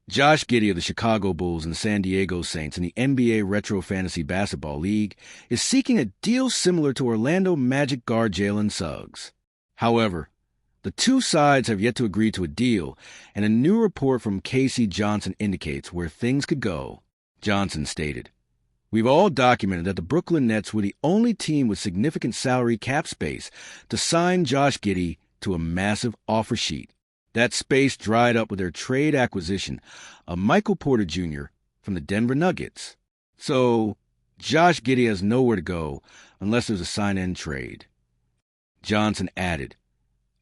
Josh Giddey of the Chicago Bulls and the San Diego Saints in the NBA Retro Fantasy Basketball League is seeking a deal similar to Orlando Magic guard Jalen Suggs. However, the two sides have yet to agree to a deal, and a new report from Casey Johnson indicates where things could go. Johnson stated, "We've all documented that the Brooklyn Nets were the only team with significant salary cap space to sign Josh Giddey to a massive offer sheet. That space dried up with their trade acquisition of Michael Porter Jr. from the Denver Nuggets. So, Josh Giddey has nowhere to go unless there's a sign-and trade." Johnson added,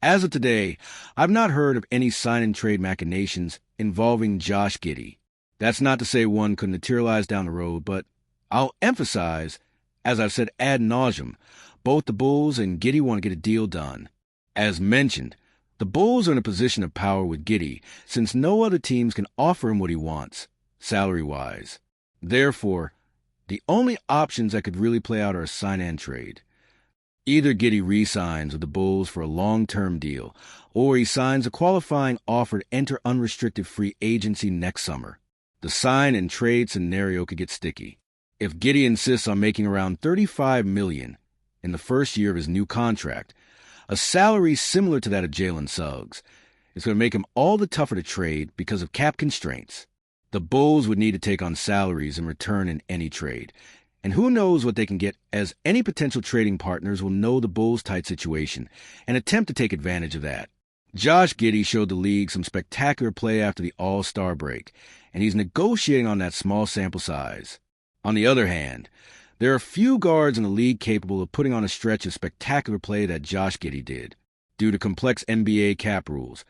"As of today, I've not heard of any sign-and trade machinations involving Josh Giddey. That's not to say one could materialize down the road, but I'll emphasize, as I've said ad nauseum, both the Bulls and Giddey want to get a deal done. As mentioned, the Bulls are in a position of power with Giddey since no other teams can offer him what he wants, salary-wise. Therefore, the only options that could really play out are a sign-and trade. Either Giddey re-signs with the Bulls for a long-term deal, or he signs a qualifying offer to enter unrestricted free agency next summer. The sign-and-trade scenario could get sticky. If Giddey insists on making around $35 million in the first year of his new contract, a salary similar to that of Jalen Suggs, is going to make him all the tougher to trade because of cap constraints. The Bulls would need to take on salaries in return in any trade, and who knows what they can get, as any potential trading partners will know the Bulls' tight situation and attempt to take advantage of that. Josh Giddey showed the league some spectacular play after the All-Star break, and he's negotiating on that small sample size. On the other hand, there are few guards in the league capable of putting on a stretch of spectacular play that Josh Giddey did. Due to complex NBA cap rules,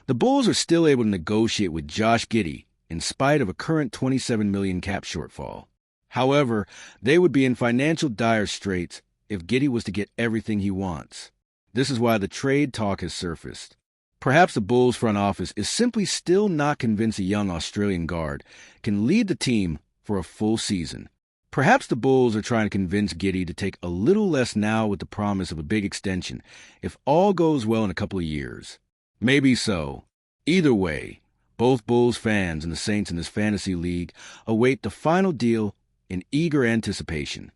the Bulls are still able to negotiate with Josh Giddey in spite of a current $27 million cap shortfall. However, they would be in financial dire straits if Giddey was to get everything he wants. This is why the trade talk has surfaced. Perhaps the Bulls front office is simply still not convinced a young Australian guard can lead the team for a full season. Perhaps the Bulls are trying to convince Giddey to take a little less now with the promise of a big extension if all goes well in a couple of years. Maybe so. Either way, both Bulls fans and the Saints in this fantasy league await the final deal in eager anticipation.